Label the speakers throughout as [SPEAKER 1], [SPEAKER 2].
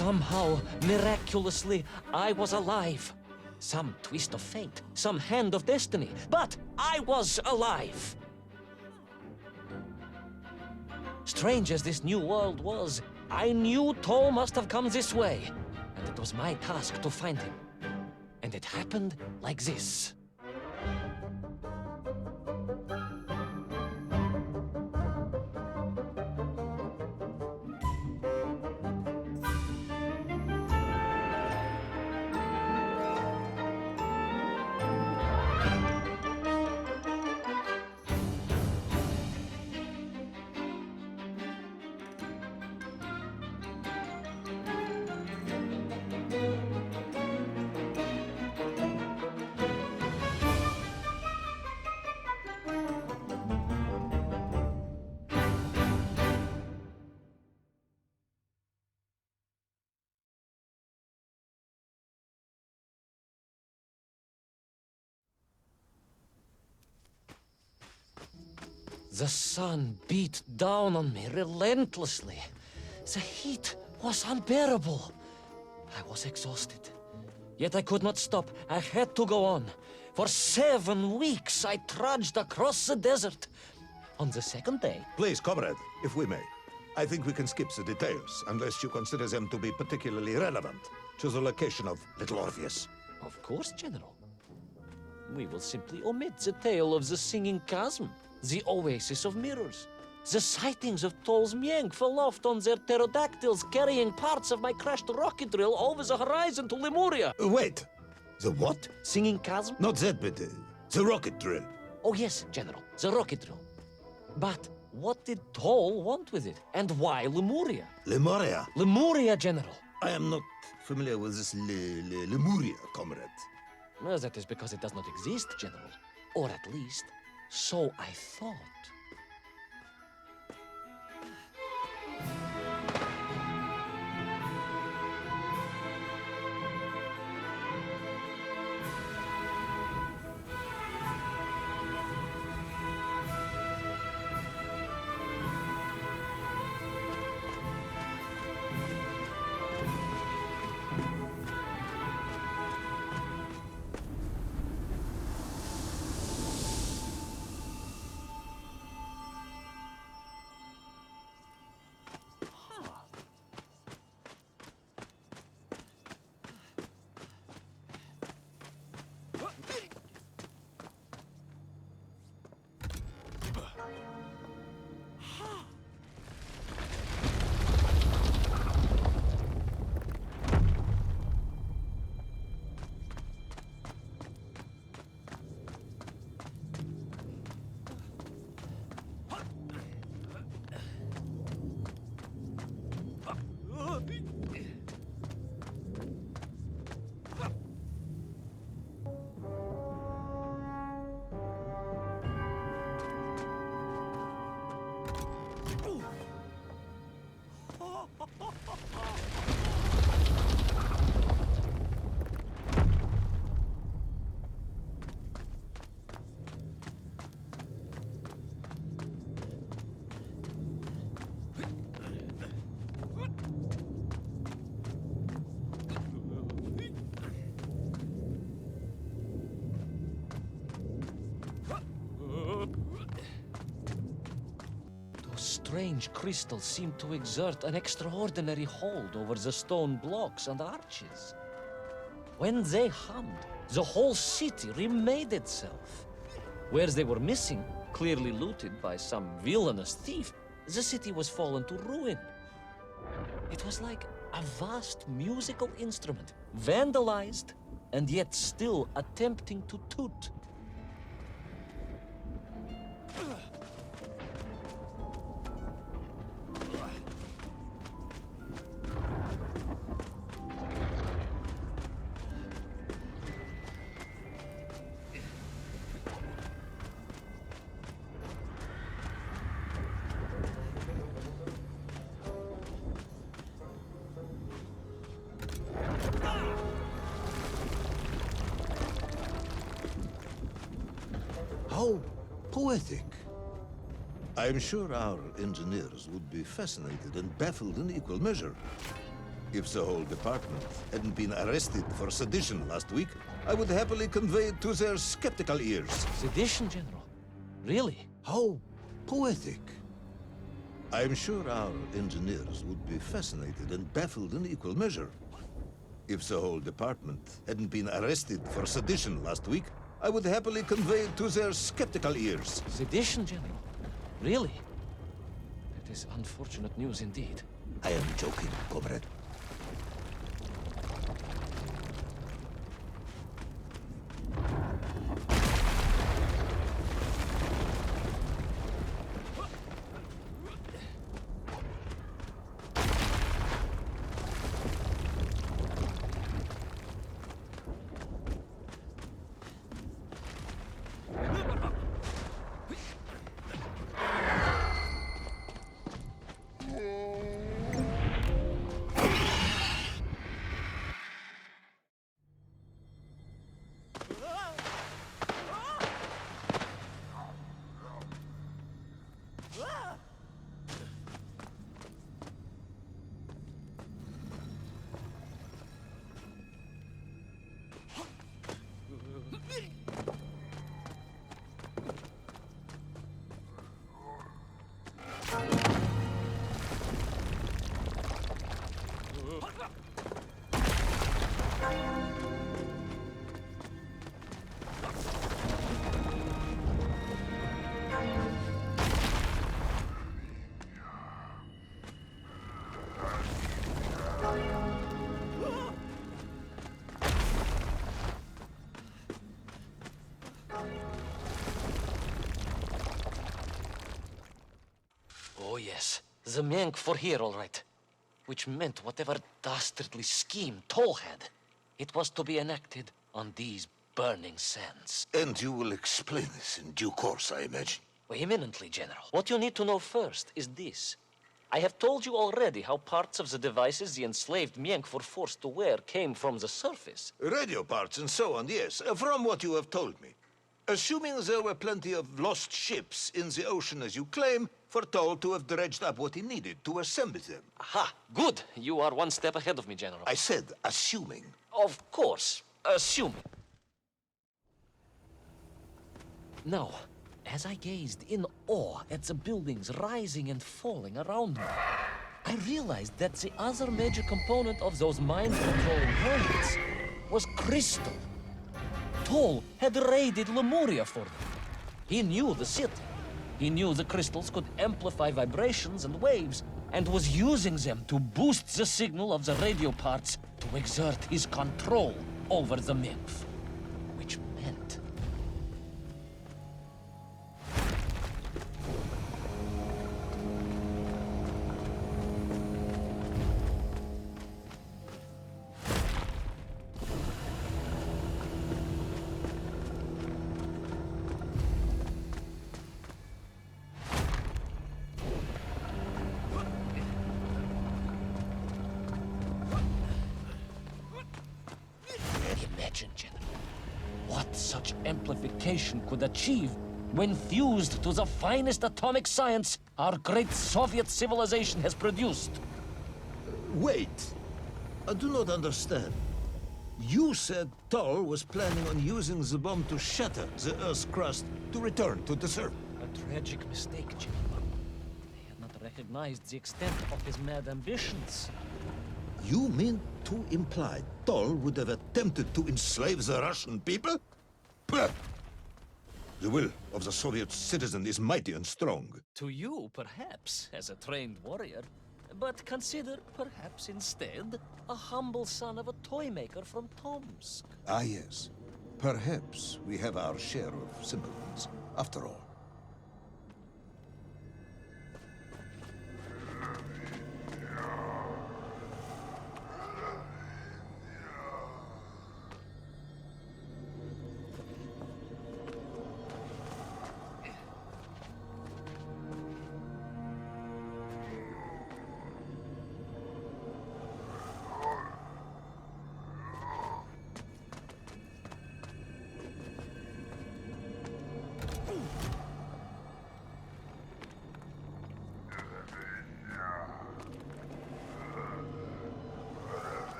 [SPEAKER 1] Somehow, miraculously, I was alive. Some twist of fate, some hand of destiny, but I was alive. Strange as this new world was, I knew Toll must have come this way, and it was my task to find him. And it happened like this. The sun beat down on me relentlessly. The heat was unbearable. I was exhausted. Yet I could not stop. I had to go on. For 7 weeks I trudged across the desert. On the second day...
[SPEAKER 2] Please, comrade, if we may. I think we can skip the details, unless you consider them to be particularly relevant to the location of Little Orpheus.
[SPEAKER 1] Of course, General. We will simply omit the tale of the singing chasm. The oasis of mirrors. The sightings of Toll's Mienk aloft on their pterodactyls carrying parts of my crashed rocket drill over the horizon to Lemuria.
[SPEAKER 2] Wait! The what?
[SPEAKER 1] Singing chasm?
[SPEAKER 2] Not that bit. The rocket drill.
[SPEAKER 1] Oh yes, General. The rocket drill. But what did Toll want with it? And why Lemuria?
[SPEAKER 2] Lemuria?
[SPEAKER 1] Lemuria, General.
[SPEAKER 2] I am not familiar with this Lemuria, comrade.
[SPEAKER 1] Well, that is because it does not exist, General. Or at least... so I thought. Strange crystals seemed to exert an extraordinary hold over the stone blocks and arches. When they hummed, the whole city remade itself. Where they were missing, clearly looted by some villainous thief, the city was fallen to ruin. It was like a vast musical instrument, vandalized, and yet still attempting to toot.
[SPEAKER 2] How poetic. I'm sure our engineers would be fascinated and baffled in equal measure. If the whole department hadn't been arrested for sedition last week, I would happily convey it to their skeptical ears.
[SPEAKER 1] Sedition, General? Really?
[SPEAKER 2] How poetic. I'm sure our engineers would be fascinated and baffled in equal measure. If the whole department hadn't been arrested for sedition last week, I would happily convey it to their skeptical ears.
[SPEAKER 1] Sedition, General? Really? That is unfortunate news indeed.
[SPEAKER 2] I am joking, comrade.
[SPEAKER 1] Oh yes, the Menk were here all right. Which meant whatever dastardly scheme Toll had, it was to be enacted on these burning sands.
[SPEAKER 2] And you will explain this in due course, I imagine.
[SPEAKER 1] Eminently, General. What you need to know first is this. I have told you already how parts of the devices the enslaved Menk were forced to wear came from the surface.
[SPEAKER 2] Radio parts and so on, yes, from what you have told me. Assuming there were plenty of lost ships in the ocean as you claim, for Toll to have dredged up what he needed to assemble them.
[SPEAKER 1] Aha! Good! You are one step ahead of me, General.
[SPEAKER 2] I said assuming.
[SPEAKER 1] Of course, assuming. Now, as I gazed in awe at the buildings rising and falling around me, I realized that the other major component of those mind-controlling helmets was crystal. Toll had raided Lemuria for them. He knew the city. He knew the crystals could amplify vibrations and waves, and was using them to boost the signal of the radio parts to exert his control over the nymph. Which meant... Imagine, General, what such amplification could achieve when fused to the finest atomic science our great Soviet civilization has produced.
[SPEAKER 2] Wait. I do not understand. You said Toll was planning on using the bomb to shatter the Earth's crust to return to the surface.
[SPEAKER 1] A tragic mistake, General. They had not recognized the extent of his mad ambitions.
[SPEAKER 2] You mean to imply Toll would have attempted to enslave the Russian people? Bah! The will of the Soviet citizen is mighty and strong.
[SPEAKER 1] To you, perhaps, as a trained warrior. But consider, perhaps instead, a humble son of a toy maker from Tomsk.
[SPEAKER 2] Ah, yes. Perhaps we have our share of sympathies, after all.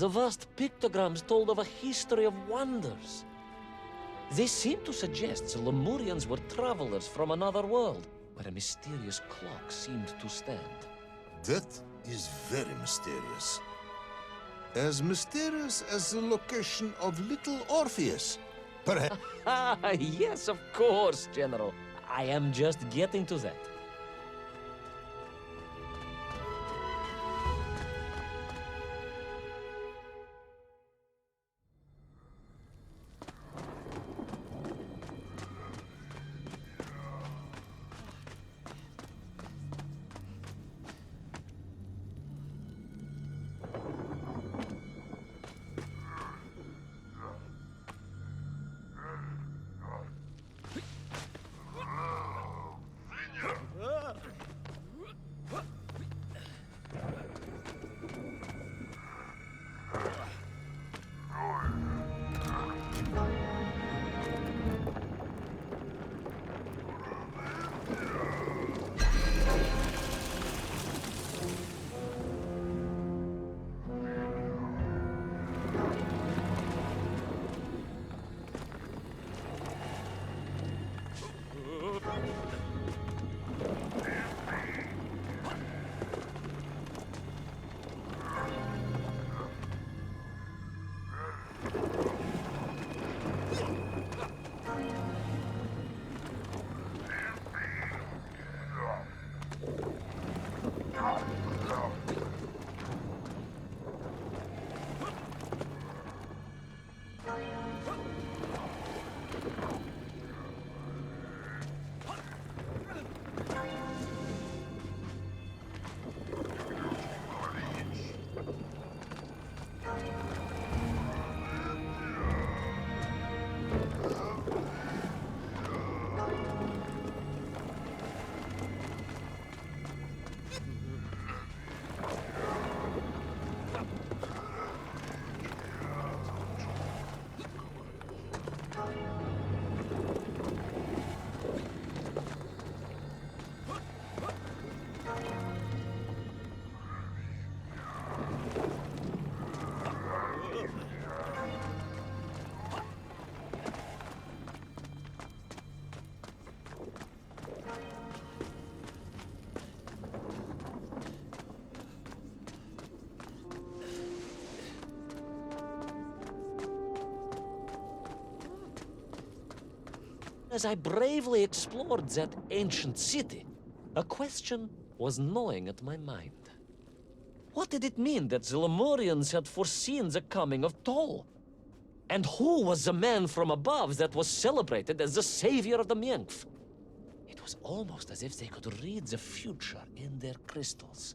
[SPEAKER 1] The vast pictograms told of a history of wonders. They seem to suggest the Lemurians were travelers from another world, where a mysterious clock seemed to stand.
[SPEAKER 2] That is very mysterious. As mysterious as the location of little Orpheus. Perhaps.
[SPEAKER 1] Ah, yes, of course, General. I am just getting to that. As I bravely explored that ancient city, a question was gnawing at my mind. What did it mean that the Lemurians had foreseen the coming of Tol? And who was the man from above that was celebrated as the savior of the Mienf? It was almost as if they could read the future in their crystals.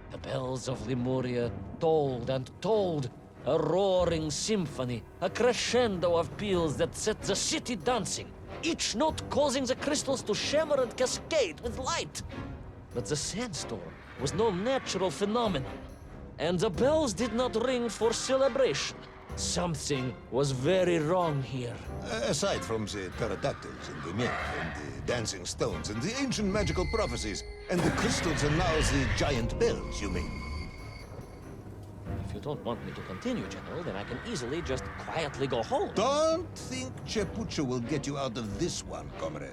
[SPEAKER 1] The bells of Lemuria tolled and tolled, a roaring symphony, a crescendo of peals that set the city dancing, each note causing the crystals to shimmer and cascade with light. But the sandstorm was no natural phenomenon, and the bells did not ring for celebration. Something was very wrong here.
[SPEAKER 2] Aside from the pterodactyls and the myth and the dancing stones and the ancient magical prophecies and the crystals and now the giant bells, you mean?
[SPEAKER 1] If you don't want me to continue, General, then I can easily just quietly go home.
[SPEAKER 2] Don't think Chepucha will get you out of this one, comrade.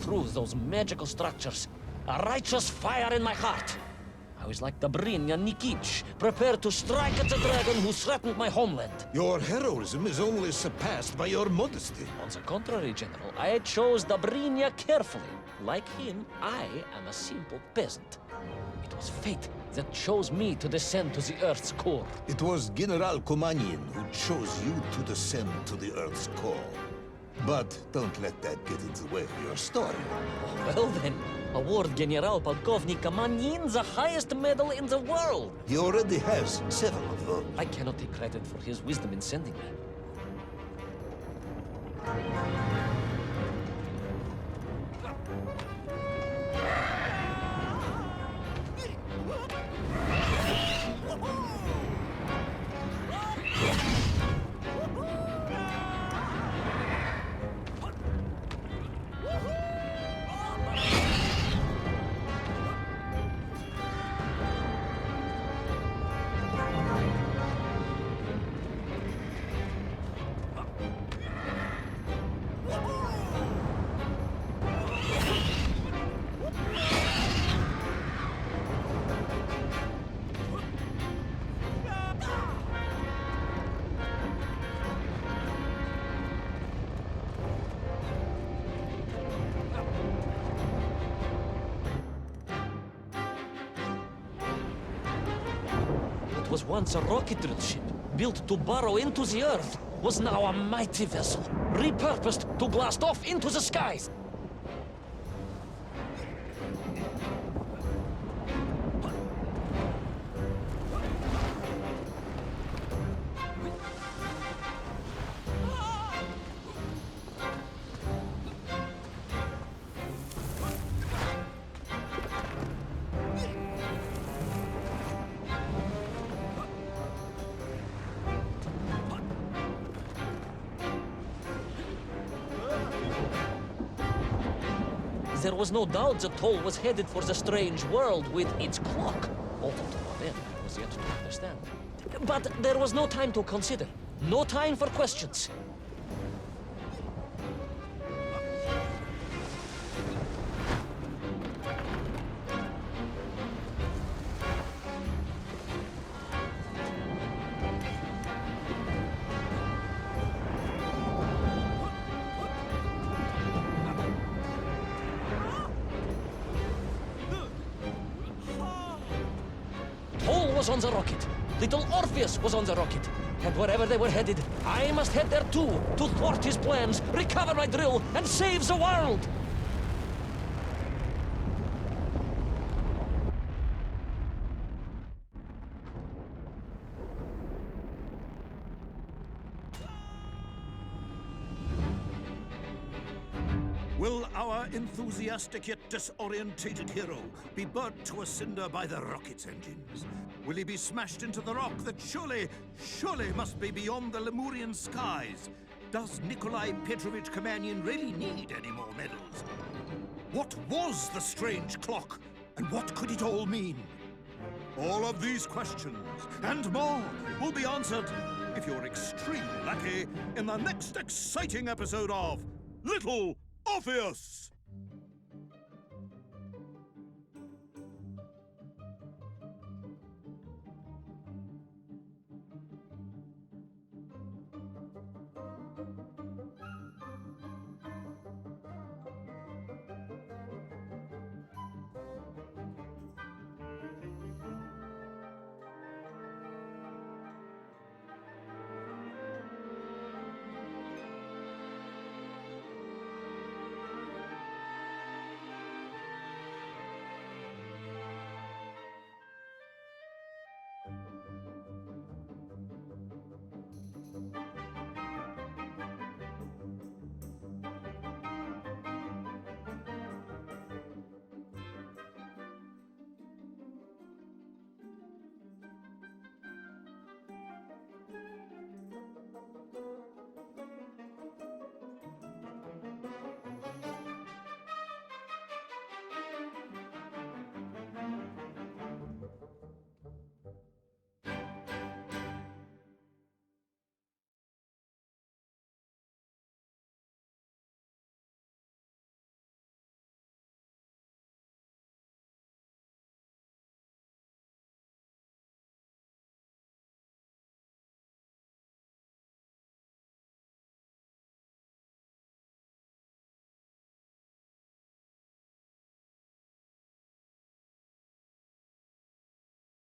[SPEAKER 1] through those magical structures, a righteous fire in my heart. I was like Dobrynya Nikitch, prepared to strike at the dragon who threatened my homeland.
[SPEAKER 2] Your heroism is only surpassed by your modesty.
[SPEAKER 1] On the contrary, General, I chose Dobrynya carefully. Like him, I am a simple peasant. It was fate that chose me to descend to the Earth's core.
[SPEAKER 2] It was General Komanin who chose you to descend to the Earth's core. But don't let that get in the way of your story.
[SPEAKER 1] Well then, award General Polkovnik Kamanin the highest medal in the world.
[SPEAKER 2] He already has 7 of those.
[SPEAKER 1] I cannot take credit for his wisdom in sending me. What was once a rocket drill ship, built to burrow into the Earth, was now a mighty vessel, repurposed to blast off into the skies. There was no doubt that Toll was headed for the strange world with its clock. Although then I was yet to understand. But there was no time to consider. No time for questions. Toll was on the rocket. Little Orpheus was on the rocket. And wherever they were headed, I must head there too, to thwart his plans, recover my drill, and save the world!
[SPEAKER 3] Will our enthusiastic yet disorientated hero be burnt to a cinder by the rocket's engines? Will he be smashed into the rock that surely must be beyond the Lemurian skies? Does Nikolai Petrovich Kamanin really need any more medals? What was the strange clock, and what could it all mean? All of these questions, and more, will be answered, if you're extremely lucky, in the next exciting episode of Little Orpheus!